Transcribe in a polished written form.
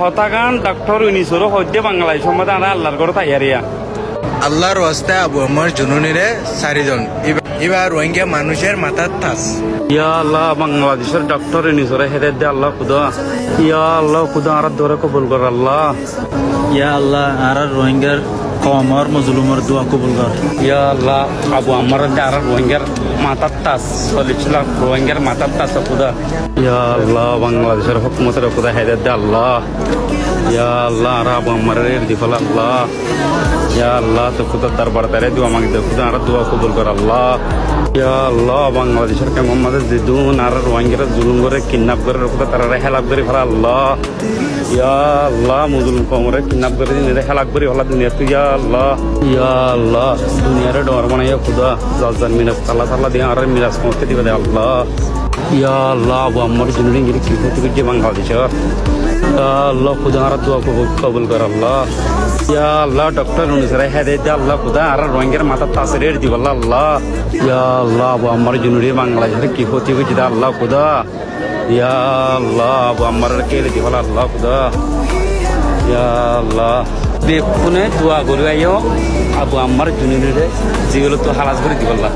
হতাগান doctor ইউনিসর হদ্দে Bangladesh সম্বন্ধে আমরা আল্লাহর করে তাইয়ারিয়া আল্লাহর ওয়াস্তে আবু আমার জুনুনিরে 4 জন এবার রোহিঙ্গা মানুষের মাথার তাস ইয়া আল্লাহ বাংলাদেশের ডক্টর ইউনিসর হেদায়েত দে আল্লাহ খুদা ইয়া আল্লাহ খুদা আর দরে কবুল কর আল্লাহ ইয়া আল্লাহ আর রোহিঙ্গার কমর মজলুমর দোয়া কবুল কর। ইয়া আল্লাহ আবু আমার আর রোহিঙ্গার মাথার তাস 40 লাখ রোহিঙ্গার মাথার তাস খুদা ইয়া আল্লাহ বাংলাদেশের হুকুমতের খুদা হেদায়েত দে আল্লাহ ইয়া আল্লাহ আর আবু আমার দিফল আল্লাহ ইয়া আল্লাহ তো খুদা দরবার তারে দোয়া মাগি দে খুদা আর দোয়া কবুল কর আল্লাহ ইয়া আল্লাহ বাংলাদেশের কে মোহাম্মদ জিদুন আর রোহিঙ্গার জুলুম করে কিডন্যাপ করে খুদা তারা হেলাক করে ফেলা আল্লাহ ইয়া আল্লাহ মুজলুম কমরে কিডন্যাপ করে দিনে হেলাক করে ফেলা দুনিয়া তুই ইয়া আল্লাহ দুনিয়ার ডর বানাইয়া খুদা জালজান মিনাস আল্লাহ তাআলা দিয়ে আর মিরাজ করতে দিবে দে আল্লাহ ইয়া আল্লাহ আবু আমার জুনুনি গিরি কি হতে গিয়ে বাংলাদেশের আল্লাহ খুদা আর দোয়া কবুল কর আল্লাহ ইয়া আল্লাহ ডক্টর অনুসারে হেদায়েত দে আল্লাহ খুদা আর রোহিঙ্গার মাথা তাসিরের দিব আল্লাহ ইয়া আল্লাহ আবু আমার জুনুনি বাংলাদেশের কি হতে গিয়ে আল্লাহ খুদা ইয়া আল্লাহ আবু আমার কেলে দিব আল্লাহ খুদা ইয়া আল্লাহ দেখুনে দোয়া করি আইও আবু আমার জুনুনিরে যেগুলো তো হালাস করে দিব আল্লাহ